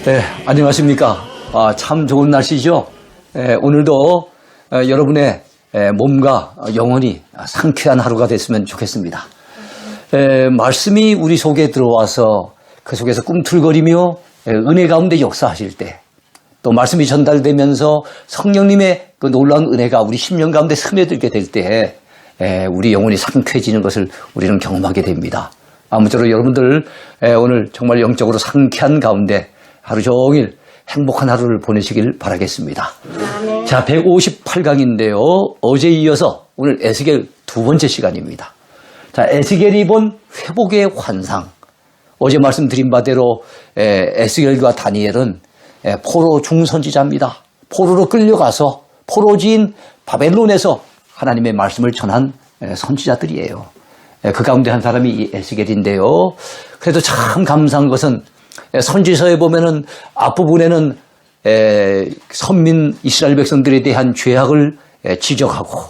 네, 안녕하십니까. 참 좋은 날씨죠. 오늘도 여러분의 몸과 영혼이 상쾌한 하루가 됐으면 좋겠습니다. 말씀이 우리 속에 들어와서 그 속에서 꿈틀거리며 은혜 가운데 역사하실 때, 또 말씀이 전달되면서 성령님의 그 놀라운 은혜가 우리 심령 가운데 스며들게 될 때 우리 영혼이 상쾌해지는 것을 우리는 경험하게 됩니다. 아무쪼록 여러분들 오늘 정말 영적으로 상쾌한 가운데 하루 종일 행복한 하루를 보내시길 바라겠습니다. 아멘. 자, 158강인데요. 어제에 이어서 오늘 에스겔 두 번째 시간입니다. 자, 에스겔이 본 회복의 환상. 어제 말씀드린 바대로 에스겔과 다니엘은 포로 중선지자입니다. 포로로 끌려가서 포로지인 바벨론에서 하나님의 말씀을 전한 선지자들이에요. 그 가운데 한 사람이 이 에스겔인데요. 그래도 참 감사한 것은 선지서에 보면은 앞부분에는 선민 이스라엘 백성들에 대한 죄악을 지적하고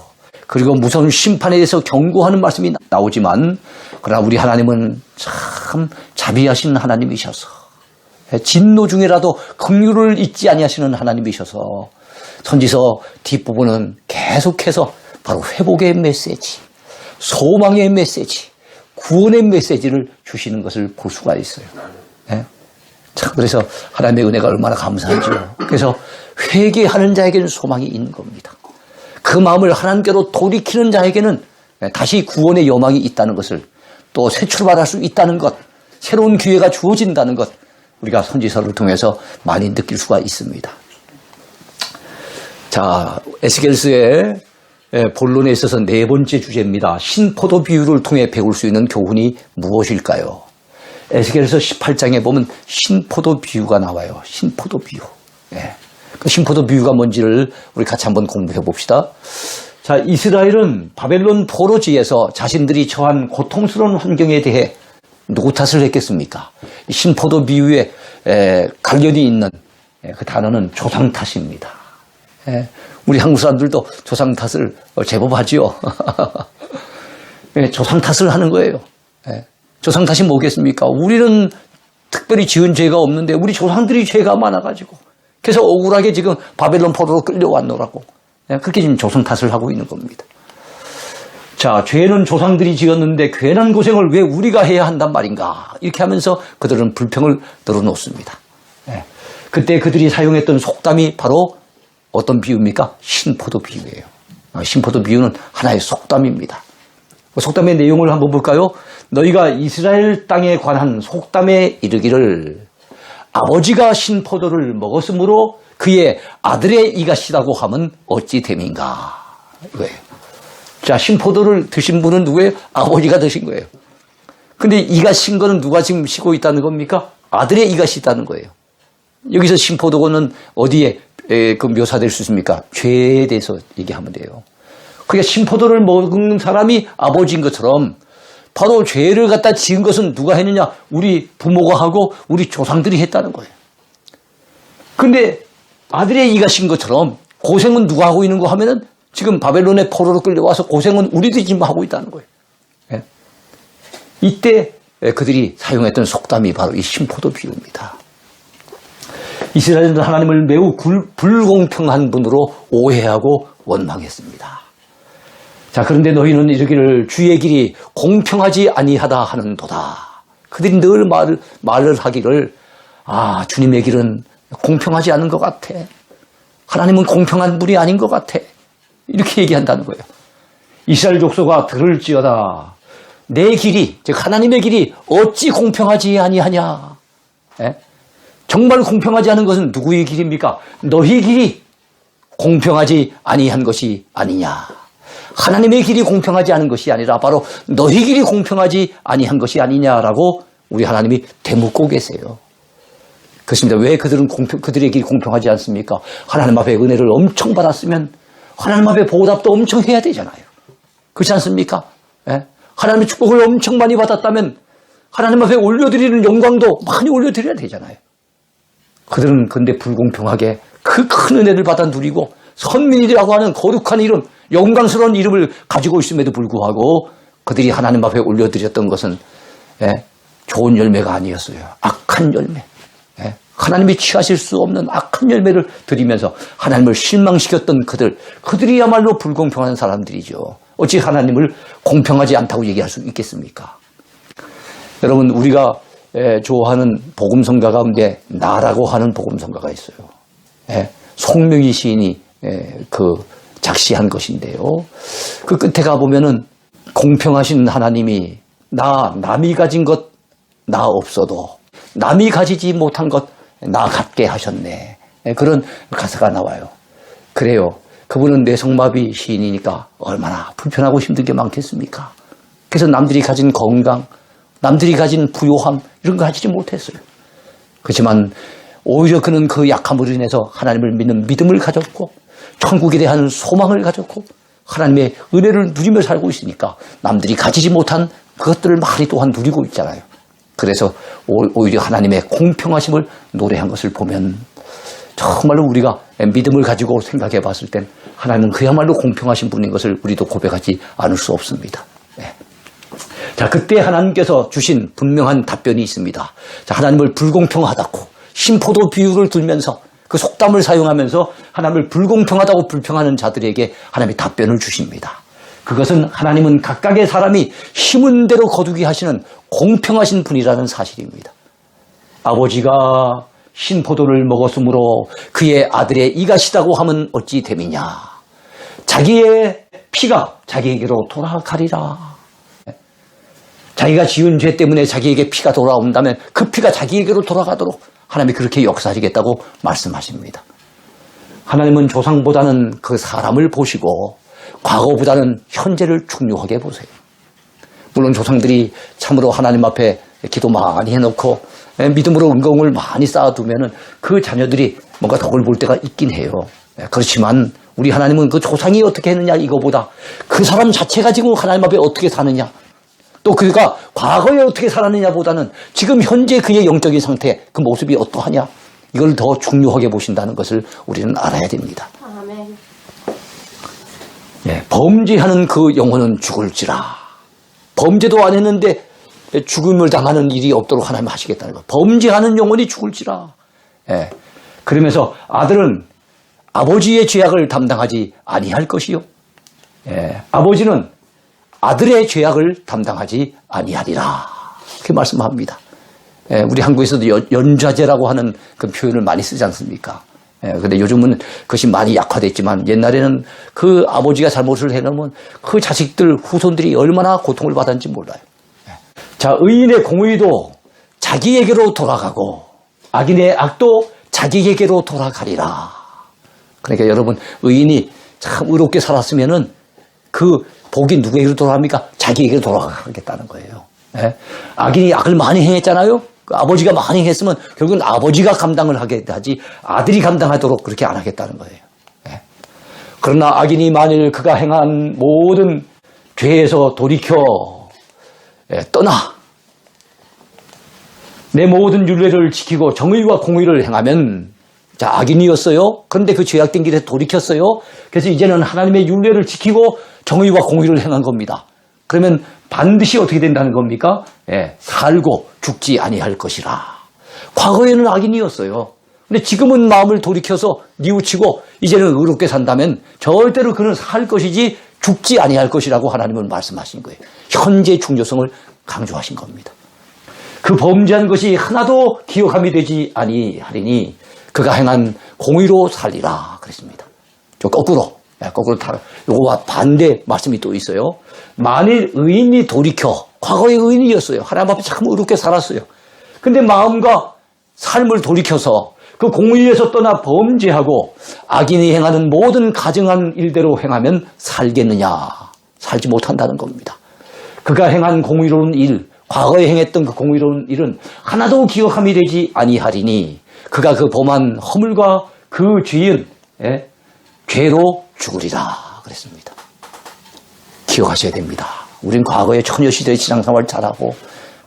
그리고 무서운 심판에 대해서 경고하는 말씀이 나오지만 그러나 우리 하나님은 참 자비하신 하나님이셔서 진노 중에라도 긍휼을 잊지 아니하시는 하나님이셔서 선지서 뒷부분은 계속해서 바로 회복의 메시지, 소망의 메시지, 구원의 메시지를 주시는 것을 볼 수가 있어요. 참 그래서 하나님의 은혜가 얼마나 감사하죠. 그래서 회개하는 자에게는 소망이 있는 겁니다. 그 마음을 하나님께로 돌이키는 자에게는 다시 구원의 여망이 있다는 것을, 또 새 출발할 수 있다는 것, 새로운 기회가 주어진다는 것, 우리가 선지서를 통해서 많이 느낄 수가 있습니다. 자, 에스겔서의 본론에 있어서 네 번째 주제입니다. 신포도 비유를 통해 배울 수 있는 교훈이 무엇일까요? 에스겔서 18장에 보면 신포도 비유가 나와요. 신포도 비유. 그 신포도 비유가 뭔지를 우리 같이 한번 공부해 봅시다. 자, 이스라엘은 바벨론 포로지에서 자신들이 처한 고통스러운 환경에 대해 누구 탓을 했겠습니까? 신포도 비유에 관련이 있는 그 단어는 조상 탓입니다. 우리 한국 사람들도 조상 탓을 제법 하지요. 조상 탓을 하는 거예요. 조상 탓이 뭐겠습니까? 우리는 특별히 지은 죄가 없는데 우리 조상들이 죄가 많아가지고 그래서 억울하게 지금 바벨론 포로로 끌려왔노라고 그렇게 지금 조상 탓을 하고 있는 겁니다. 자, 죄는 조상들이 지었는데 괜한 고생을 왜 우리가 해야 한단 말인가 이렇게 하면서 그들은 불평을 늘어놓습니다. 그때 그들이 사용했던 속담이 바로 어떤 비유입니까? 신포도 비유예요. 신포도 비유는 하나의 속담입니다. 속담의 내용을 한번 볼까요? 너희가 이스라엘 땅에 관한 속담에 이르기를 아버지가 신포도를 먹었으므로 그의 아들의 이가 시다고 하면 어찌 됨인가. 이거예요. 자, 신포도를 드신 분은 누구예요? 아버지가 드신 거예요. 근데 이가 신 거는 누가 지금 쉬고 있다는 겁니까? 아들의 이가 시다는 거예요. 여기서 신포도는 어디에 그 묘사될 수 있습니까? 죄에 대해서 얘기하면 돼요. 그러니까 신포도를 먹는 사람이 아버지인 것처럼 바로 죄를 갖다 지은 것은 누가 했느냐? 우리 부모가 하고 우리 조상들이 했다는 거예요. 근데 아들의 이가 신 것처럼 고생은 누가 하고 있는 거 하면은 지금 바벨론의 포로로 끌려와서 고생은 우리들이 지금 하고 있다는 거예요. 이때 그들이 사용했던 속담이 바로 이 신포도 비유입니다. 이스라엘은 하나님을 매우 불공평한 분으로 오해하고 원망했습니다. 자, 그런데 너희는 이르기를 주의 길이 공평하지 아니하다 하는도다. 그들이 늘 말을 하기를 주님의 길은 공평하지 않은 것 같아. 하나님은 공평한 분이 아닌 것 같아. 이렇게 얘기한다는 거예요. 이스라엘 족속아 들을지어다. 내 길이, 즉 하나님의 길이 어찌 공평하지 아니하냐. 정말 공평하지 않은 것은 누구의 길입니까? 너희 길이 공평하지 아니한 것이 아니냐. 하나님의 길이 공평하지 않은 것이 아니라 바로 너희 길이 공평하지 아니한 것이 아니냐라고 우리 하나님이 되묻고 계세요. 그렇습니다. 왜 그들의 길이 공평하지 않습니까? 하나님 앞에 은혜를 엄청 받았으면 하나님 앞에 보답도 엄청 해야 되잖아요. 그렇지 않습니까? 하나님의 축복을 엄청 많이 받았다면 하나님 앞에 올려드리는 영광도 많이 올려드려야 되잖아요. 그들은 근데 불공평하게 그 큰 은혜를 받아 누리고 선민이라고 하는 거룩한 이름, 영광스러운 이름을 가지고 있음에도 불구하고 그들이 하나님 앞에 올려드렸던 것은 좋은 열매가 아니었어요. 악한 열매. 하나님이 취하실 수 없는 악한 열매를 드리면서 하나님을 실망시켰던 그들이야말로 불공평한 사람들이죠. 어찌 하나님을 공평하지 않다고 얘기할 수 있겠습니까? 여러분, 우리가 좋아하는 복음성가 가운데 나라고 하는 복음성가가 있어요. 송명희 시인이 작시한 것인데요. 그 끝에 가보면은 공평하신 하나님이 남이 가진 것 나 없어도 남이 가지지 못한 것 나 갖게 하셨네. 그런 가사가 나와요. 그래요. 그분은 뇌성마비 시인이니까 얼마나 불편하고 힘든 게 많겠습니까? 그래서 남들이 가진 건강, 남들이 가진 부요함 이런 거 가지지 못했어요. 그렇지만 오히려 그는 그 약함으로 인해서 하나님을 믿는 믿음을 가졌고 천국에 대한 소망을 가졌고 하나님의 은혜를 누리며 살고 있으니까 남들이 가지지 못한 그것들을 많이 또한 누리고 있잖아요. 그래서 오히려 하나님의 공평하심을 노래한 것을 보면 정말로 우리가 믿음을 가지고 생각해 봤을 땐 하나님은 그야말로 공평하신 분인 것을 우리도 고백하지 않을 수 없습니다. 자, 그때 하나님께서 주신 분명한 답변이 있습니다. 자, 하나님을 불공평하다고 심포도 비유를 들면서 그 속담을 사용하면서 하나님을 불공평하다고 불평하는 자들에게 하나님이 답변을 주십니다. 그것은 하나님은 각각의 사람이 힘은 대로 거두게 하시는 공평하신 분이라는 사실입니다. 아버지가 신포도를 먹었으므로 그의 아들의 이가 시다고 하면 어찌 됨이냐. 자기의 피가 자기에게로 돌아가리라. 자기가 지은 죄 때문에 자기에게 피가 돌아온다면 그 피가 자기에게로 돌아가도록 하나님이 그렇게 역사하시겠다고 말씀하십니다. 하나님은 조상보다는 그 사람을 보시고 과거보다는 현재를 중요하게 보세요. 물론 조상들이 참으로 하나님 앞에 기도 많이 해놓고 믿음으로 은공을 많이 쌓아두면 그 자녀들이 뭔가 덕을 볼 때가 있긴 해요. 그렇지만 우리 하나님은 그 조상이 어떻게 했느냐 이거보다 그 사람 자체가 지금 하나님 앞에 어떻게 사느냐 또 그가 과거에 어떻게 살았느냐보다는 지금 현재 그의 영적인 상태 그 모습이 어떠하냐 이걸 더 중요하게 보신다는 것을 우리는 알아야 됩니다. 아멘. 범죄하는 그 영혼은 죽을지라. 범죄도 안 했는데 죽음을 당하는 일이 없도록 하나님 하시겠다는 거. 범죄하는 영혼이 죽을지라. 그러면서 아들은 아버지의 죄악을 담당하지 아니할 것이요. 아버지는 아들의 죄악을 담당하지 아니하리라. 그렇게 말씀합니다. 우리 한국에서도 연좌제라고 하는 그 표현을 많이 쓰지 않습니까? 근데 요즘은 그것이 많이 약화됐지만 옛날에는 그 아버지가 잘못을 해놓으면 그 자식들, 후손들이 얼마나 고통을 받았는지 몰라요. 자, 의인의 공의도 자기에게로 돌아가고 악인의 악도 자기에게로 돌아가리라. 그러니까 여러분, 의인이 참 의롭게 살았으면은 그 복이 누구에게로 돌아갑니까? 자기에게로 돌아가겠다는 거예요. 악인이 악을 많이 행했잖아요. 아버지가 많이 했으면 결국은 아버지가 감당을 하게 하지 아들이 감당하도록 그렇게 안 하겠다는 거예요. 그러나 악인이 만일 그가 행한 모든 죄에서 돌이켜 떠나 내 모든 율례를 지키고 정의와 공의를 행하면 자, 악인이었어요. 그런데 그 죄악된 길에 돌이켰어요. 그래서 이제는 하나님의 율례를 지키고 정의와 공의를 행한 겁니다. 그러면 반드시 어떻게 된다는 겁니까? 살고 죽지 아니할 것이라. 과거에는 악인이었어요. 근데 지금은 마음을 돌이켜서 뉘우치고 이제는 의롭게 산다면 절대로 그는 살 것이지 죽지 아니할 것이라고 하나님은 말씀하신 거예요. 현재 중요성을 강조하신 겁니다. 그 범죄한 것이 하나도 기억함이 되지 아니하리니 그가 행한 공의로 살리라 그랬습니다. 거꾸로 요거와 반대 말씀이 또 있어요. 만일 의인이 돌이켜 과거의 의인이었어요. 하나님 앞에 참 의롭게 살았어요. 근데 마음과 삶을 돌이켜서 그 공의에서 떠나 범죄하고 악인이 행하는 모든 가증한 일대로 행하면 살겠느냐? 살지 못한다는 겁니다. 그가 행한 공의로운 일, 과거에 행했던 그 공의로운 일은 하나도 기억함이 되지 아니하리니 그가 그 범한 허물과 그 죄인 죄로 죽으리라 그랬습니다. 기억하셔야 됩니다. 우린 과거에 처녀시대의 신앙생활 잘하고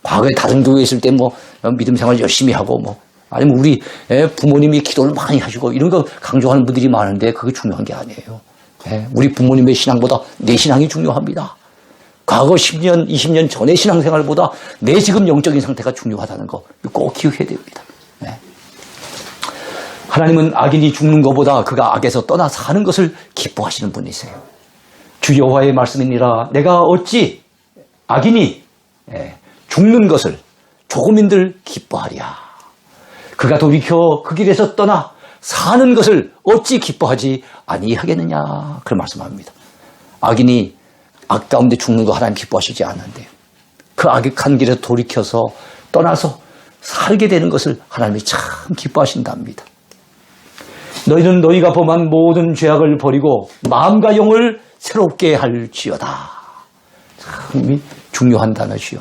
과거에 다른 교회에 있을 때 뭐 믿음 생활 열심히 하고 뭐 아니면 우리 부모님이 기도를 많이 하시고 이런 거 강조하는 분들이 많은데 그게 중요한 게 아니에요. 우리 부모님의 신앙보다 내 신앙이 중요합니다. 과거 10년, 20년 전의 신앙생활보다 내 지금 영적인 상태가 중요하다는 거 꼭 기억해야 됩니다. 하나님은 악인이 죽는 것보다 그가 악에서 떠나 사는 것을 기뻐하시는 분이세요. 주 여호와의 말씀이니라 내가 어찌 악인이 죽는 것을 조금인들 기뻐하랴. 그가 돌이켜 그 길에서 떠나 사는 것을 어찌 기뻐하지 아니하겠느냐. 그런 말씀합니다. 악인이 악 가운데 죽는 거 하나님 기뻐하시지 않는데요. 그 악한 길에 돌이켜서 떠나서 살게 되는 것을 하나님이 참 기뻐하신답니다. 너희는 너희가 범한 모든 죄악을 버리고 마음과 영을 새롭게 할지어다. 참 중요한 단어지요.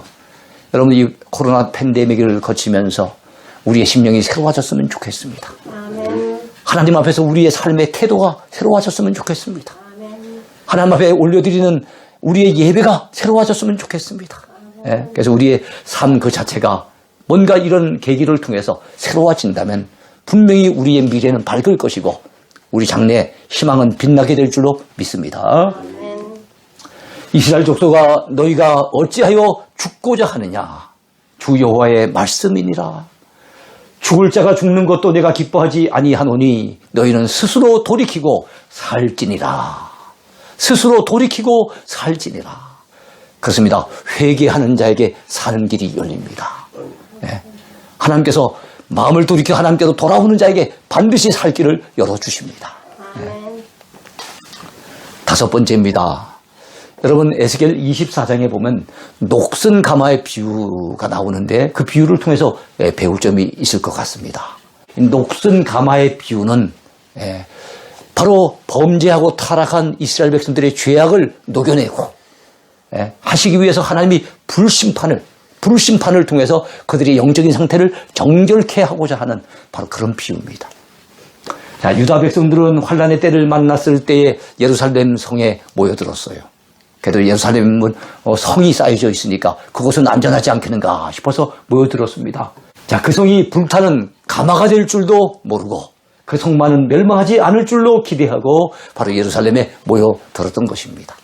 여러분 이 코로나 팬데믹을 거치면서 우리의 심령이 새로워졌으면 좋겠습니다. 아멘. 하나님 앞에서 우리의 삶의 태도가 새로워졌으면 좋겠습니다. 아멘. 하나님 앞에 올려드리는 우리의 예배가 새로워졌으면 좋겠습니다. 예, 그래서 우리의 삶 그 자체가 뭔가 이런 계기를 통해서 새로워진다면 분명히 우리의 미래는 밝을 것이고 우리 장래의 희망은 빛나게 될 줄로 믿습니다. 아멘. 이스라엘 족속아 너희가 어찌하여 죽고자 하느냐. 주 여호와의 말씀이니라. 죽을 자가 죽는 것도 내가 기뻐하지 아니하노니 너희는 스스로 돌이키고 살지니라. 스스로 돌이키고 살지니라. 그렇습니다. 회개하는 자에게 사는 길이 열립니다. 네. 하나님께서 마음을 돌이켜 하나님께로 돌아오는 자에게 반드시 살 길을 열어주십니다. 아멘. 다섯 번째입니다. 여러분 에스겔 24장에 보면 녹슨 가마의 비유가 나오는데 그 비유를 통해서 배울 점이 있을 것 같습니다. 녹슨 가마의 비유는 바로 범죄하고 타락한 이스라엘 백성들의 죄악을 녹여내고 하시기 위해서 하나님이 불심판을 통해서 그들의 영적인 상태를 정결케 하고자 하는 바로 그런 비유입니다. 자, 유다 백성들은 환란의 때를 만났을 때에 예루살렘 성에 모여들었어요. 그래도 예루살렘은 성이 쌓여져 있으니까 그곳은 안전하지 않겠는가 싶어서 모여들었습니다. 자, 그 성이 불타는 가마가 될 줄도 모르고 그 성만은 멸망하지 않을 줄로 기대하고 바로 예루살렘에 모여들었던 것입니다.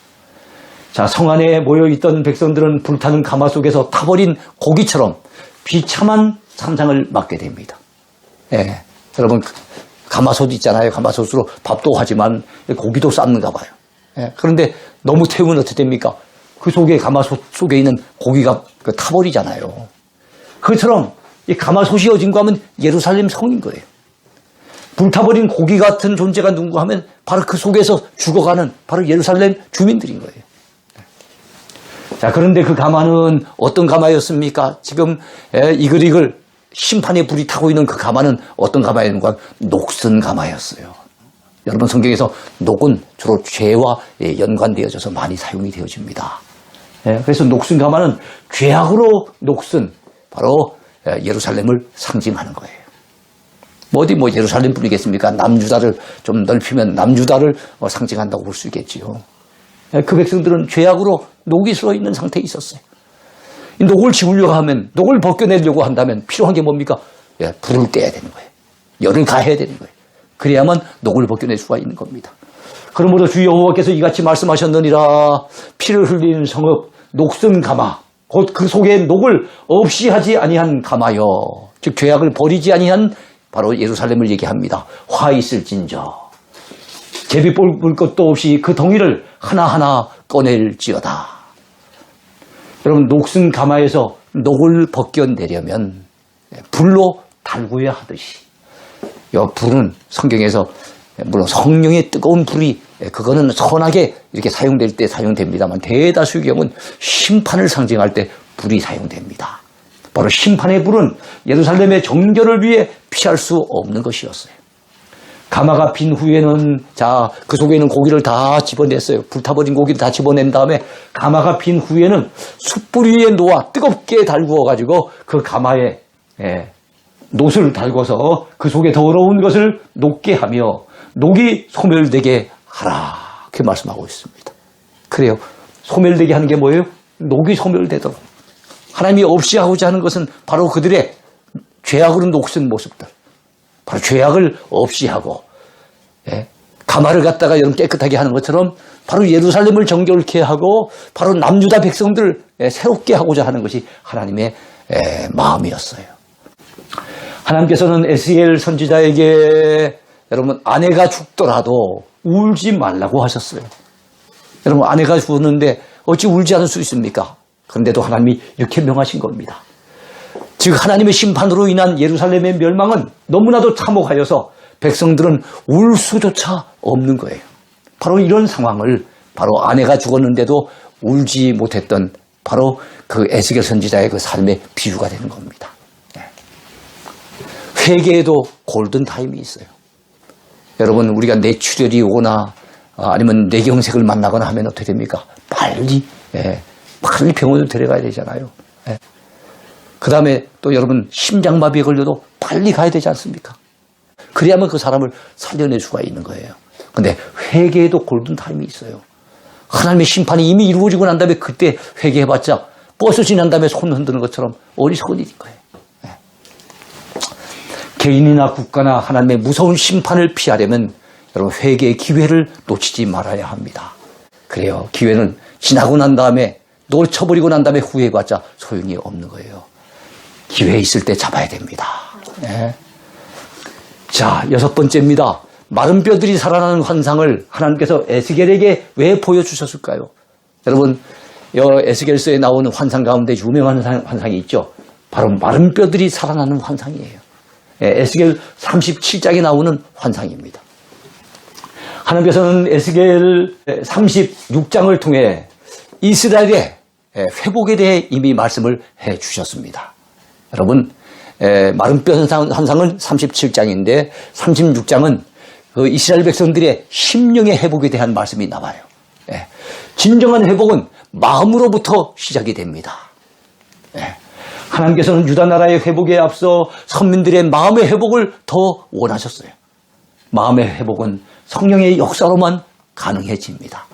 자, 성 안에 모여있던 백성들은 불타는 가마 속에서 타버린 고기처럼 비참한 상상을 맞게 됩니다. 예, 여러분 가마솥 있잖아요. 가마솥으로 밥도 하지만 고기도 삶는가 봐요. 예, 그런데 너무 태우면 어떻게 됩니까? 그 속에 가마솥 속에 있는 고기가 타버리잖아요. 그처럼 이 가마솥이 어딘가 하면 예루살렘 성인 거예요. 불타버린 고기 같은 존재가 누군가 하면 바로 그 속에서 죽어가는 바로 예루살렘 주민들인 거예요. 자, 그런데 그 가마는 어떤 가마였습니까? 지금 이글이글 심판의 불이 타고 있는 그 가마는 어떤 가마였는가? 녹슨 가마였어요. 여러분 성경에서 녹은 주로 죄와 연관되어져서 많이 사용이 되어집니다. 그래서 녹슨 가마는 죄악으로 녹슨 바로 예루살렘을 상징하는 거예요. 어디 예루살렘 뿐이겠습니까? 남유다를 좀 넓히면 남유다를 상징한다고 볼 수 있겠지요. 그 백성들은 죄악으로 녹이 슬어 있는 상태에 있었어요. 이 녹을 지우려고 하면, 녹을 벗겨내려고 한다면 필요한 게 뭡니까? 불을 떼야 되는 거예요. 열을 가해야 되는 거예요. 그래야만 녹을 벗겨낼 수가 있는 겁니다. 그러므로 주 여호와께서 이같이 말씀하셨느니라. 피를 흘리는 성읍 녹슨 가마 곧 그 속에 녹을 없이 하지 아니한 가마여. 즉 죄악을 버리지 아니한 바로 예루살렘을 얘기합니다. 화 있을진저 제비 볼 것도 없이 그 덩이를 하나하나 꺼낼지어다. 여러분 녹슨 가마에서 녹을 벗겨내려면 불로 달구어야 하듯이 이 불은 성경에서 물론 성령의 뜨거운 불이 그거는 선하게 이렇게 사용될 때 사용됩니다만 대다수의 경우는 심판을 상징할 때 불이 사용됩니다. 바로 심판의 불은 예루살렘의 정결을 위해 피할 수 없는 것이었어요. 가마가 빈 후에는 자, 그 속에 있는 고기를 다 집어냈어요. 불타버린 고기를 다 집어낸 다음에 가마가 빈 후에는 숯불 위에 놓아 뜨겁게 달구어 가지고 그 가마에 놋을 달궈서 그 속에 더러운 것을 녹게 하며 녹이 소멸되게 하라. 그렇게 말씀하고 있습니다. 그래요. 소멸되게 하는 게 뭐예요? 녹이 소멸되도록. 하나님이 없이 하고자 하는 것은 바로 그들의 죄악으로 녹슨 모습들. 바로 죄악을 없이 하고 가마를 갖다가 여러분 깨끗하게 하는 것처럼 바로 예루살렘을 정결케 하고 바로 남유다 백성들을 새롭게 하고자 하는 것이 하나님의 마음이었어요. 하나님께서는 에스겔 선지자에게 여러분 아내가 죽더라도 울지 말라고 하셨어요. 여러분 아내가 죽었는데 어찌 울지 않을 수 있습니까? 그런데도 하나님이 이렇게 명하신 겁니다. 즉 하나님의 심판으로 인한 예루살렘의 멸망은 너무나도 참혹하여서 백성들은 울 수조차 없는 거예요. 바로 이런 상황을 바로 아내가 죽었는데도 울지 못했던 바로 그 에스겔 선지자의 그 삶의 비유가 되는 겁니다. 회개에도 골든타임이 있어요. 여러분 우리가 뇌출혈이 오거나 아니면 뇌경색을 만나거나 하면 어떻게 됩니까? 빨리 병원을 데려가야 되잖아요. 그 다음에 또 여러분 심장마비에 걸려도 빨리 가야 되지 않습니까? 그래야만 그 사람을 살려낼 수가 있는 거예요. 그런데 회개에도 골든타임이 있어요. 하나님의 심판이 이미 이루어지고 난 다음에 그때 회개해봤자 버스 지난 다음에 손 흔드는 것처럼 어리석은 일인 거예요. 개인이나 국가나 하나님의 무서운 심판을 피하려면 여러분 회개의 기회를 놓치지 말아야 합니다. 그래요. 기회는 지나고 난 다음에 놓쳐버리고 난 다음에 후회해봤자 소용이 없는 거예요. 기회 있을 때 잡아야 됩니다. 네. 자, 6번째입니다. 마른 뼈들이 살아나는 환상을 하나님께서 에스겔에게 왜 보여주셨을까요? 여러분 에스겔서에 나오는 환상 가운데 유명한 환상이 있죠. 바로 마른 뼈들이 살아나는 환상이에요. 에스겔 37장에 나오는 환상입니다. 하나님께서는 에스겔 36장을 통해 이스라엘의 회복에 대해 이미 말씀을 해 주셨습니다. 여러분 마른 뼈 환상은 37장인데 36장은 그 이스라엘 백성들의 심령의 회복에 대한 말씀이 나와요. 진정한 회복은 마음으로부터 시작이 됩니다. 하나님께서는 유다 나라의 회복에 앞서 선민들의 마음의 회복을 더 원하셨어요. 마음의 회복은 성령의 역사로만 가능해집니다.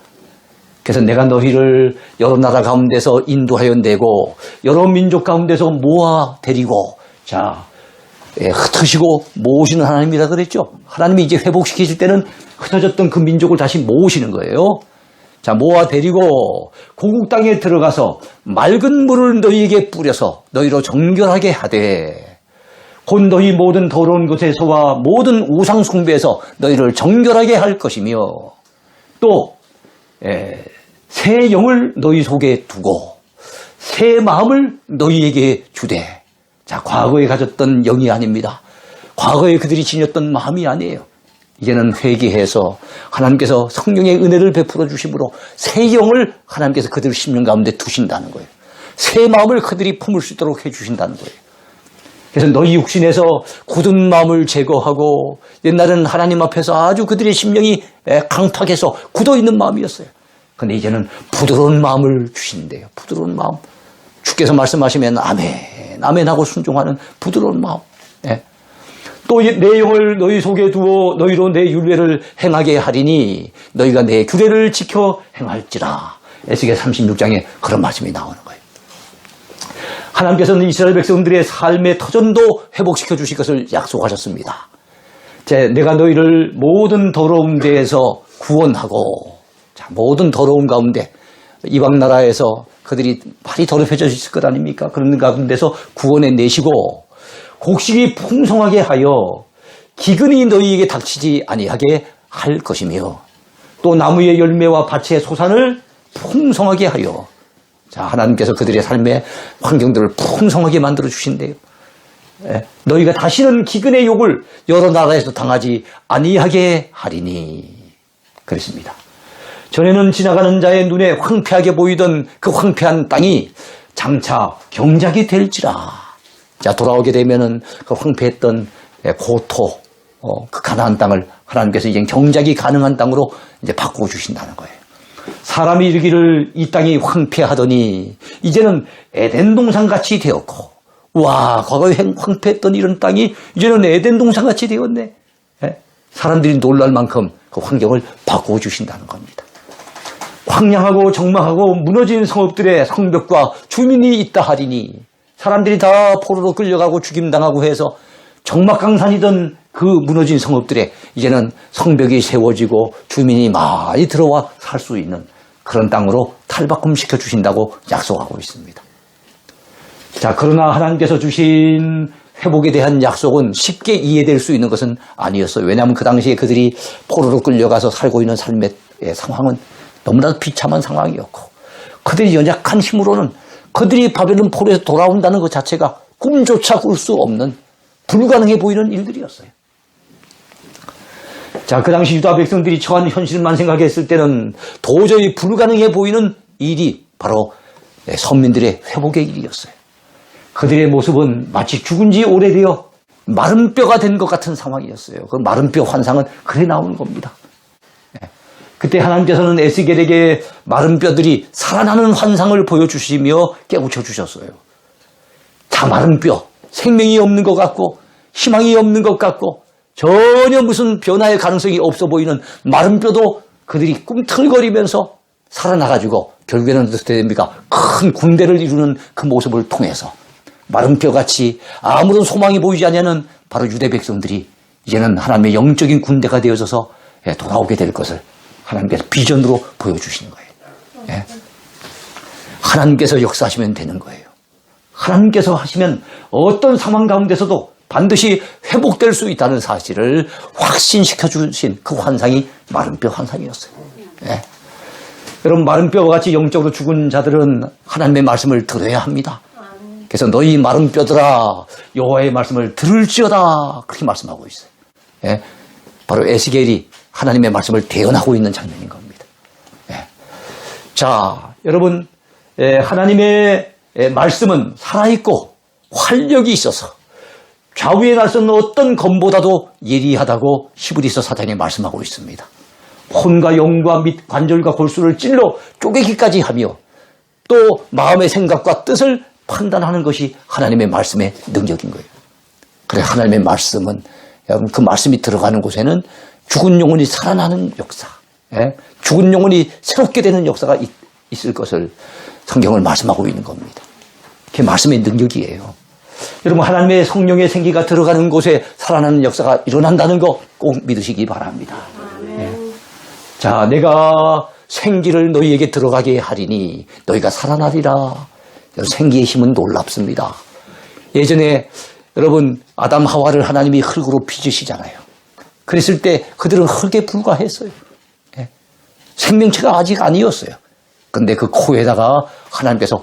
그래서 내가 너희를 여러 나라 가운데서 인도하여 내고 여러 민족 가운데서 모아 데리고 흩으시고 모으시는 하나님이라 그랬죠. 하나님이 이제 회복시키실 때는 흩어졌던 그 민족을 다시 모으시는 거예요. 모아 데리고 고국 땅에 들어가서 맑은 물을 너희에게 뿌려서 너희로 정결하게 하되 곧 너희 모든 더러운 것에서와 모든 우상 숭배에서 너희를 정결하게 할 것이며 또 새 영을 너희 속에 두고 새 마음을 너희에게 주되 과거에 가졌던 영이 아닙니다. 과거에 그들이 지녔던 마음이 아니에요. 이제는 회개해서 하나님께서 성령의 은혜를 베풀어 주심으로 새 영을 하나님께서 그들 심령 가운데 두신다는 거예요. 새 마음을 그들이 품을 수 있도록 해주신다는 거예요. 그래서 너희 육신에서 굳은 마음을 제거하고 옛날에는 하나님 앞에서 아주 그들의 심령이 강팍해서 굳어있는 마음이었어요. 그런데 이제는 부드러운 마음을 주신대요. 부드러운 마음. 주께서 말씀하시면 아멘, 아멘하고 순종하는 부드러운 마음. 또 내 영을 너희 속에 두어 너희로 내 율례를 행하게 하리니 너희가 내 규례를 지켜 행할지라. 에스겔 36장에 그런 말씀이 나오는 거예요. 하나님께서는 이스라엘 백성들의 삶의 터전도 회복시켜 주실 것을 약속하셨습니다. 내가 너희를 모든 더러운 데에서 구원하고 모든 더러운 가운데 이방 나라에서 그들이 발이 더럽혀져 있을 것 아닙니까? 그런 가운데서 구원해 내시고 곡식이 풍성하게 하여 기근이 너희에게 닥치지 아니하게 할 것이며 또 나무의 열매와 밭의 소산을 풍성하게 하여 하나님께서 그들의 삶의 환경들을 풍성하게 만들어 주신대요. 너희가 다시는 기근의 욕을 여러 나라에서 당하지 아니하게 하리니 그랬습니다. 전에는 지나가는 자의 눈에 황폐하게 보이던 그 황폐한 땅이 장차 경작이 될지라. 돌아오게 되면은 그 황폐했던 고토, 그 가나안 땅을 하나님께서 이제 경작이 가능한 땅으로 이제 바꾸어 주신다는 거예요. 사람이 이르기를 이 땅이 황폐하더니 이제는 에덴 동산 같이 되었고, 와, 과거에 황폐했던 이런 땅이 이제는 에덴 동산 같이 되었네. 사람들이 놀랄 만큼 그 환경을 바꾸어 주신다는 겁니다. 황량하고 적막하고 무너진 성읍들의 성벽과 주민이 있다 하리니 사람들이 다 포로로 끌려가고 죽임당하고 해서 적막강산이던 그 무너진 성읍들에 이제는 성벽이 세워지고 주민이 많이 들어와 살 수 있는 그런 땅으로 탈바꿈시켜 주신다고 약속하고 있습니다. 그러나 하나님께서 주신 회복에 대한 약속은 쉽게 이해될 수 있는 것은 아니었어요. 왜냐하면 그 당시에 그들이 포로로 끌려가서 살고 있는 삶의 상황은 너무나도 비참한 상황이었고, 그들이 연약한 힘으로는 그들이 바벨론 포로에서 돌아온다는 것 자체가 꿈조차 꿀 수 없는 불가능해 보이는 일들이었어요. 자, 그 당시 유다 백성들이 처한 현실만 생각했을 때는 도저히 불가능해 보이는 일이 바로 선민들의 회복의 일이었어요. 그들의 모습은 마치 죽은 지 오래되어 마른 뼈가 된 것 같은 상황이었어요. 그 마른 뼈 환상은 그래 나오는 겁니다. 그때 하나님께서는 에스겔에게 마른 뼈들이 살아나는 환상을 보여주시며 깨우쳐 주셨어요. 다 마른 뼈, 생명이 없는 것 같고 희망이 없는 것 같고 전혀 무슨 변화의 가능성이 없어 보이는 마른 뼈도 그들이 꿈틀거리면서 살아나가지고 결국에는 어떻게 됩니까? 큰 군대를 이루는 그 모습을 통해서 마른 뼈같이 아무런 소망이 보이지 않는 바로 유대 백성들이 이제는 하나님의 영적인 군대가 되어져서 돌아오게 될 것을 하나님께서 비전으로 보여주시는 거예요. 예. 하나님께서 역사하시면 되는 거예요. 하나님께서 하시면 어떤 상황 가운데서도 반드시 회복될 수 있다는 사실을 확신시켜 주신 그 환상이 마른 뼈 환상이었어요. 예. 여러분, 마른 뼈와 같이 영적으로 죽은 자들은 하나님의 말씀을 들어야 합니다. 그래서 너희 마른 뼈들아 여호와의 말씀을 들을지어다 그렇게 말씀하고 있어요. 예. 바로 에스겔이 하나님의 말씀을 대언하고 있는 장면인 겁니다. 예. 자, 여러분, 하나님의 말씀은 살아있고 활력이 있어서 좌우에 나선 어떤 검보다도 예리하다고 히브리서 사장이 말씀하고 있습니다. 혼과 영과 및 관절과 골수를 찔러 쪼개기까지 하며 또 마음의 생각과 뜻을 판단하는 것이 하나님의 말씀의 능력인 거예요. 그래, 하나님의 말씀은 여러분 그 말씀이 들어가는 곳에는 죽은 영혼이 살아나는 역사, 죽은 영혼이 새롭게 되는 역사가 있을 것을 성경을 말씀하고 있는 겁니다. 그게 말씀의 능력이에요. 여러분, 하나님의 성령의 생기가 들어가는 곳에 살아나는 역사가 일어난다는 거 꼭 믿으시기 바랍니다. 자, 내가 생기를 너희에게 들어가게 하리니 너희가 살아나리라. 생기의 힘은 놀랍습니다. 예전에 여러분 아담 하와를 하나님이 흙으로 빚으시잖아요. 그랬을 때 그들은 흙에 불과했어요. 생명체가 아직 아니었어요. 근데 그 코에다가 하나님께서 후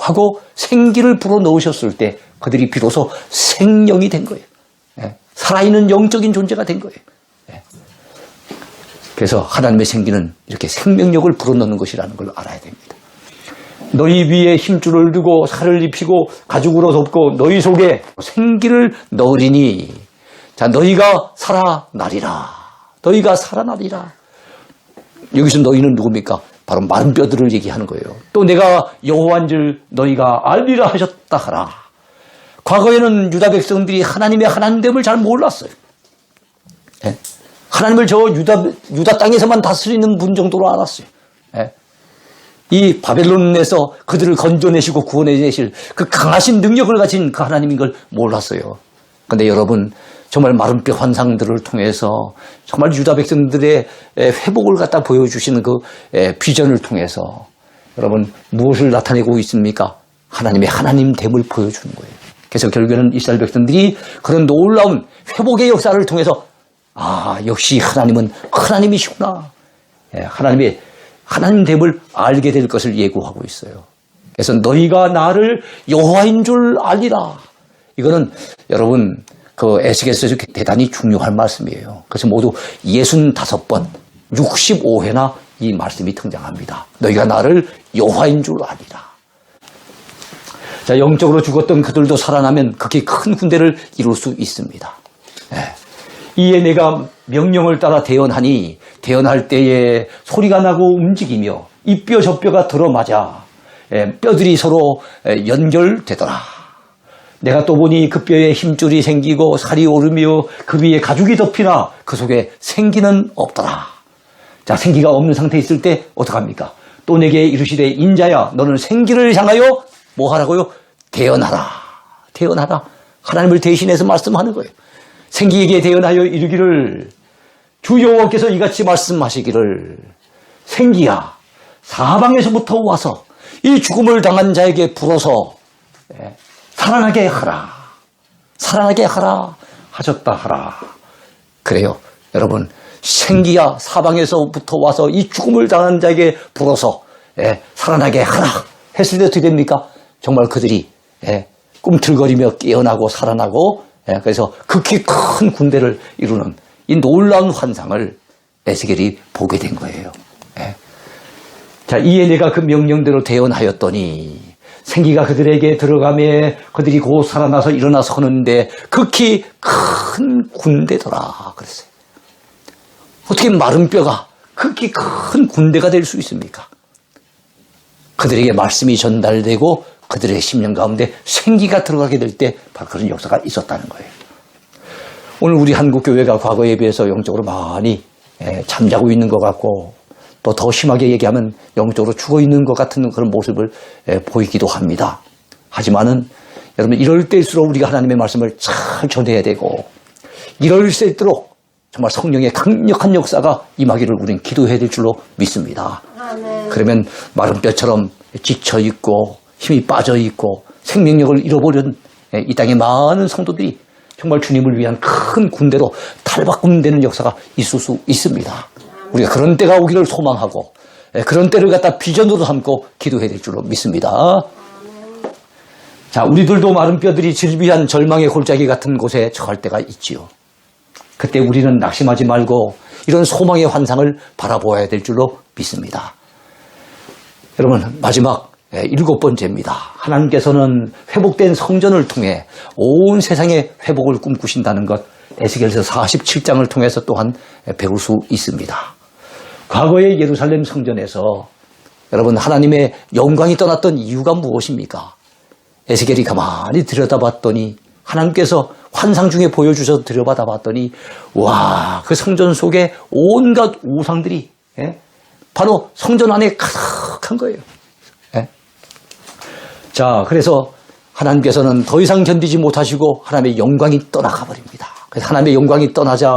하고 생기를 불어넣으셨을 때 그들이 비로소 생명이 된 거예요. 살아있는 영적인 존재가 된 거예요. 그래서 하나님의 생기는 이렇게 생명력을 불어넣는 것이라는 걸 알아야 됩니다. 너희 위에 힘줄을 두고 살을 입히고 가죽으로 덮고 너희 속에 생기를 넣으리니 자, 너희가 살아나리라. 너희가 살아나리라. 여기서 너희는 누굽니까? 바로 마른 뼈들을 얘기하는 거예요. 또 내가 여호와인 줄 너희가 알리라 하셨다 하라. 과거에는 유다 백성들이 하나님의 하나님됨을 잘 몰랐어요. 하나님을 저 유다 땅에서만 다스리는 분 정도로 알았어요. 이 바벨론에서 그들을 건져내시고 구원해내실 그 강하신 능력을 가진 그 하나님인 걸 몰랐어요. 그런데 여러분, 정말 마른 뼈 환상들을 통해서 정말 유다 백성들의 회복을 갖다 보여주시는 그 비전을 통해서 여러분 무엇을 나타내고 있습니까? 하나님의 하나님됨을 보여주는 거예요. 그래서 결국에는 이스라엘 백성들이 그런 놀라운 회복의 역사를 통해서 아, 역시 하나님은 하나님이시구나. 하나님의 하나님됨을 알게 될 것을 예고하고 있어요. 그래서 너희가 나를 여호와인 줄 알리라. 이거는 여러분 그 에스겔서에서 대단히 중요한 말씀이에요. 그래서 모두 65번, 65회나 이 말씀이 등장합니다. 너희가 나를 여호와인 줄 알리라. 자, 영적으로 죽었던 그들도 살아나면 그렇게 큰 군대를 이룰 수 있습니다. 이에 내가 명령을 따라 대언하니 대언할 때에 소리가 나고 움직이며 이 뼈 저 뼈가 들어맞아 뼈들이 서로 연결되더라. 내가 또 보니 그 뼈에 힘줄이 생기고 살이 오르며 그 위에 가죽이 덮이나 그 속에 생기는 없더라. 자, 생기가 없는 상태에 있을 때 어떡합니까? 또 내게 이르시되 인자야 너는 생기를 향하여 뭐 하라고요? 대언하라. 대언하라. 하나님을 대신해서 말씀하는 거예요. 생기에게 대언하여 이르기를 주 여호와께서 이같이 말씀하시기를 생기야 사방에서부터 와서 이 죽음을 당한 자에게 불어서 살아나게 하라. 살아나게 하라 하셨다 하라. 그래요. 여러분, 생기야 사방에서부터 와서 이 죽음을 당한 자에게 불어서 살아나게 하라 했을 때 어떻게 됩니까? 정말 그들이 꿈틀거리며 깨어나고 살아나고 그래서 극히 큰 군대를 이루는 이 놀라운 환상을 에스겔이 보게 된 거예요. 자, 이에 내가 그 명령대로 대언하였더니 생기가 그들에게 들어가매 그들이 곧 살아나서 일어나 서는데 극히 큰 군대더라 그랬어요. 어떻게 마른 뼈가 극히 큰 군대가 될 수 있습니까? 그들에게 말씀이 전달되고 그들의 심령 가운데 생기가 들어가게 될 때 바로 그런 역사가 있었다는 거예요. 오늘 우리 한국교회가 과거에 비해서 영적으로 많이 잠자고 있는 것 같고 또 더 심하게 얘기하면 영적으로 죽어 있는 것 같은 그런 모습을 보이기도 합니다. 하지만은 여러분 이럴 때일수록 우리가 하나님의 말씀을 잘 전해야 되고 이럴 때일수록 정말 성령의 강력한 역사가 임하기를 우리는 기도해야 될 줄로 믿습니다. 아멘. 그러면 마른 뼈처럼 지쳐 있고 힘이 빠져 있고 생명력을 잃어버린 이 땅의 많은 성도들이 정말 주님을 위한 큰 군대로 탈바꿈되는 역사가 있을 수 있습니다. 우리가 그런 때가 오기를 소망하고 그런 때를 갖다 비전으로 삼고 기도해야 될 줄로 믿습니다. 자, 우리들도 마른 뼈들이 질비한 절망의 골짜기 같은 곳에 처할 때가 있지요. 그때 우리는 낙심하지 말고 이런 소망의 환상을 바라보아야 될 줄로 믿습니다. 여러분, 마지막 7번째입니다. 하나님께서는 회복된 성전을 통해 온 세상의 회복을 꿈꾸신다는 것, 에스겔서 47장을 통해서 또한 배울 수 있습니다. 과거의 예루살렘 성전에서 여러분 하나님의 영광이 떠났던 이유가 무엇입니까? 에스겔이 가만히 들여다봤더니 하나님께서 환상 중에 보여주셔서 들여다봤더니 와, 그 성전 속에 온갖 우상들이 바로 성전 안에 가득한 거예요. 자, 그래서 하나님께서는 더 이상 견디지 못하시고 하나님의 영광이 떠나가 버립니다. 그래서 하나님의 영광이 떠나자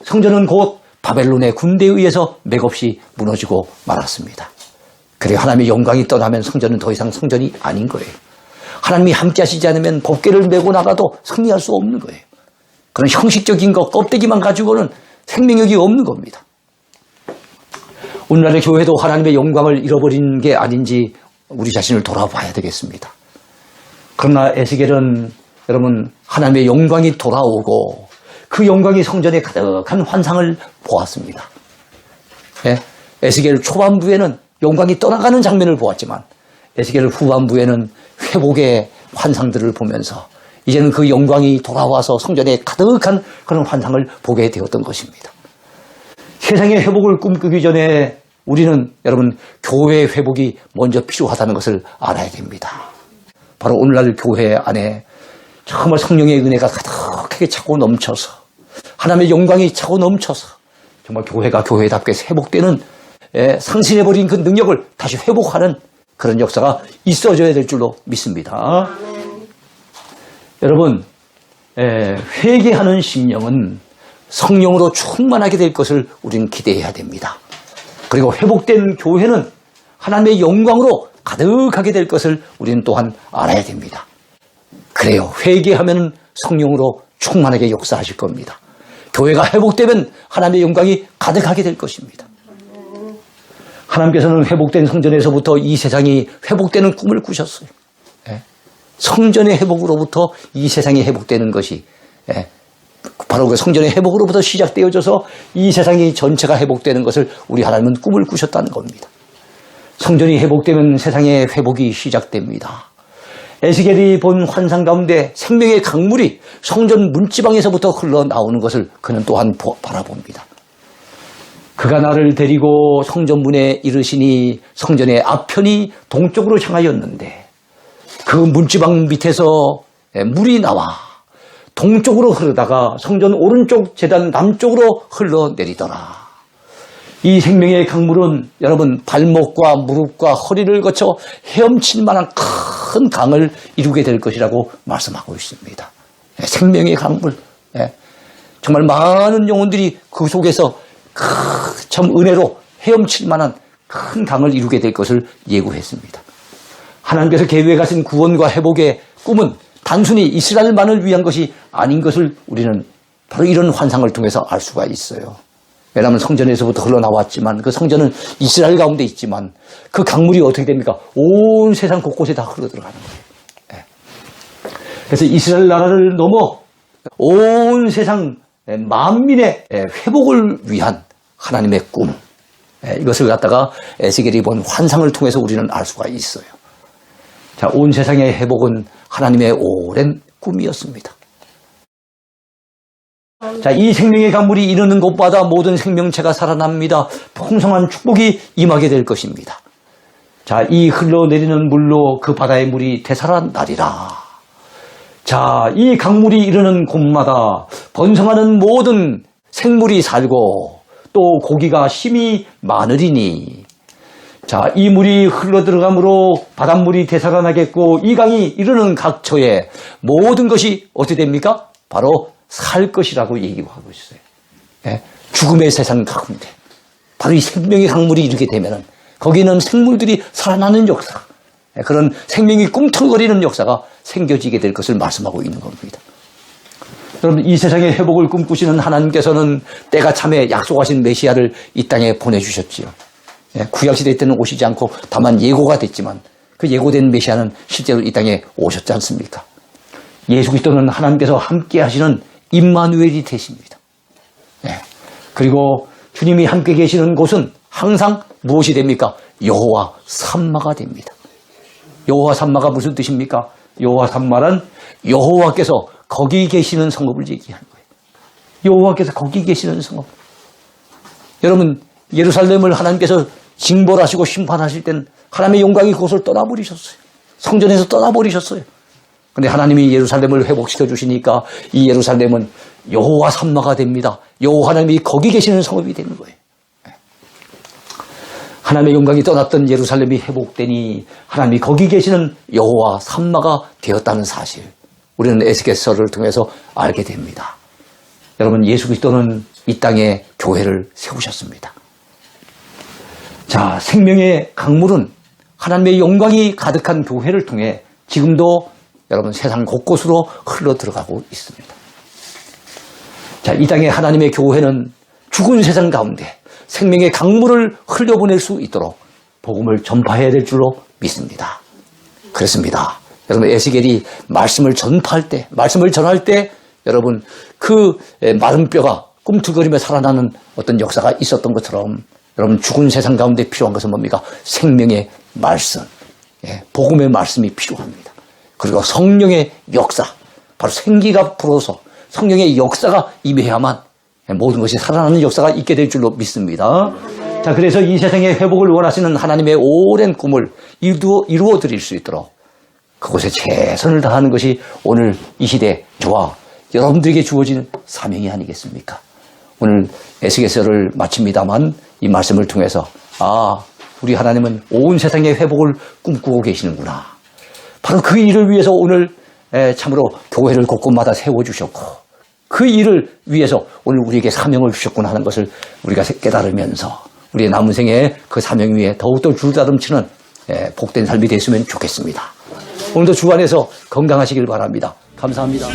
성전은 곧 바벨론의 군대에 의해서 맥없이 무너지고 말았습니다. 그래 하나님의 영광이 떠나면 성전은 더 이상 성전이 아닌 거예요. 하나님이 함께 하시지 않으면 법궤를 메고 나가도 승리할 수 없는 거예요. 그런 형식적인 것, 껍데기만 가지고는 생명력이 없는 겁니다. 오늘날의 교회도 하나님의 영광을 잃어버린 게 아닌지 우리 자신을 돌아봐야 되겠습니다. 그러나 에스겔은 여러분 하나님의 영광이 돌아오고 그 영광이 성전에 가득한 환상을 보았습니다. 에스겔 초반부에는 영광이 떠나가는 장면을 보았지만 에스겔 후반부에는 회복의 환상들을 보면서 이제는 그 영광이 돌아와서 성전에 가득한 그런 환상을 보게 되었던 것입니다. 세상의 회복을 꿈꾸기 전에 우리는 여러분 교회의 회복이 먼저 필요하다는 것을 알아야 됩니다. 바로 오늘날 교회 안에 정말 성령의 은혜가 가득하게 차고 넘쳐서 하나님의 영광이 차고 넘쳐서 정말 교회가 교회답게 회복되는 상실해버린 그 능력을 다시 회복하는 그런 역사가 있어져야 될 줄로 믿습니다. 여러분 회개하는 심령은 성령으로 충만하게 될 것을 우리는 기대해야 됩니다. 그리고 회복된 교회는 하나님의 영광으로 가득하게 될 것을 우리는 또한 알아야 됩니다. 그래요. 회개하면 성령으로 충만하게 역사하실 겁니다. 교회가 회복되면 하나님의 영광이 가득하게 될 것입니다. 하나님께서는 회복된 성전에서부터 이 세상이 회복되는 꿈을 꾸셨어요. 성전의 회복으로부터 이 세상이 회복되는 것이 바로 그 성전의 회복으로부터 시작되어져서 이 세상이 전체가 회복되는 것을 우리 하나님은 꿈을 꾸셨다는 겁니다. 성전이 회복되면 세상의 회복이 시작됩니다. 에스겔이 본 환상 가운데 생명의 강물이 성전 문지방에서부터 흘러나오는 것을 그는 또한 바라봅니다. 그가 나를 데리고 성전문에 이르시니 성전의 앞편이 동쪽으로 향하였는데 그 문지방 밑에서 물이 나와 동쪽으로 흐르다가 성전 오른쪽 제단 남쪽으로 흘러내리더라. 이 생명의 강물은 여러분 발목과 무릎과 허리를 거쳐 헤엄칠 만한 큰 강을 이루게 될 것이라고 말씀하고 있습니다. 생명의 강물. 정말 많은 영혼들이 그 속에서 참 은혜로 헤엄칠 만한 큰 강을 이루게 될 것을 예고했습니다. 하나님께서 계획하신 구원과 회복의 꿈은 단순히 이스라엘만을 위한 것이 아닌 것을 우리는 바로 이런 환상을 통해서 알 수가 있어요. 왜냐하면 성전에서부터 흘러나왔지만 그 성전은 이스라엘 가운데 있지만 그 강물이 어떻게 됩니까? 온 세상 곳곳에 다 흘러들어가는 거예요. 그래서 이스라엘 나라를 넘어 온 세상 만민의 회복을 위한 하나님의 꿈, 이것을 갖다가 에스겔이 본 환상을 통해서 우리는 알 수가 있어요. 자, 온 세상의 회복은 하나님의 오랜 꿈이었습니다. 자, 이 생명의 강물이 이르는 곳마다 모든 생명체가 살아납니다. 풍성한 축복이 임하게 될 것입니다. 자, 이 흘러내리는 물로 그 바다의 물이 되살아나리라. 자, 이 강물이 이르는 곳마다 번성하는 모든 생물이 살고 또 고기가 심히 많으리니. 자, 이 물이 흘러들어가므로 바닷물이 되살아나겠고 이 강이 이르는 각처에 모든 것이 어떻게 됩니까? 바로 살 것이라고 얘기하고 있어요. 죽음의 세상 가운데 바로 이 생명의 강물이 이르게 되면은 거기는 생물들이 살아나는 역사, 그런 생명이 꿈틀거리는 역사가 생겨지게 될 것을 말씀하고 있는 겁니다. 여러분, 이 세상의 회복을 꿈꾸시는 하나님께서는 때가 참에 약속하신 메시아를 이 땅에 보내주셨지요. 구약시대 때는 오시지 않고 다만 예고가 됐지만 그 예고된 메시아는 실제로 이 땅에 오셨지 않습니까? 예수 그리스도는 하나님께서 함께 하시는 임마누엘이 되십니다. 그리고 주님이 함께 계시는 곳은 항상 무엇이 됩니까? 여호와 삼마가 됩니다. 여호와 삼마가 무슨 뜻입니까? 여호와 삼마란 여호와께서 거기 계시는 성읍을 얘기하는 거예요. 여호와께서 거기 계시는 성읍. 여러분, 예루살렘을 하나님께서 징벌하시고 심판하실 땐 하나님의 영광이 그곳을 떠나버리셨어요. 성전에서 떠나버리셨어요. 그런데 하나님이 예루살렘을 회복시켜 주시니까 이 예루살렘은 여호와 삼마가 됩니다. 여호와 하나님이 거기 계시는 성읍이 되는 거예요. 하나님의 영광이 떠났던 예루살렘이 회복되니 하나님이 거기 계시는 여호와 삼마가 되었다는 사실, 우리는 에스겔서를 통해서 알게 됩니다. 여러분, 예수 그리스도는 이 땅에 교회를 세우셨습니다. 자, 생명의 강물은 하나님의 영광이 가득한 교회를 통해 지금도 여러분 세상 곳곳으로 흘러 들어가고 있습니다. 자, 이 땅에 하나님의 교회는 죽은 세상 가운데 생명의 강물을 흘려보낼 수 있도록 복음을 전파해야 될 줄로 믿습니다. 그렇습니다. 여러분, 에스겔이 말씀을 전할 때 여러분 그 마른 뼈가 꿈틀거리며 살아나는 어떤 역사가 있었던 것처럼 여러분 죽은 세상 가운데 필요한 것은 뭡니까? 생명의 말씀, 복음의 말씀이 필요합니다. 그리고 성령의 역사, 바로 생기가 불어서 성령의 역사가 임해야만 모든 것이 살아나는 역사가 있게 될 줄로 믿습니다. 자, 그래서 이 세상의 회복을 원하시는 하나님의 오랜 꿈을 이루어 드릴 수 있도록 그곳에 최선을 다하는 것이 오늘 이 시대 저와 여러분들에게 주어진 사명이 아니겠습니까? 오늘 에스겔서를 마칩니다만 이 말씀을 통해서 우리 하나님은 온 세상의 회복을 꿈꾸고 계시는구나. 바로 그 일을 위해서 오늘 참으로 교회를 곳곳마다 세워주셨고 그 일을 위해서 오늘 우리에게 사명을 주셨구나 하는 것을 우리가 깨달으면서 우리의 남은 생에 그 사명 위에 더욱더 줄다름치는 복된 삶이 됐으면 좋겠습니다. 오늘도 주 안에서 건강하시길 바랍니다. 감사합니다.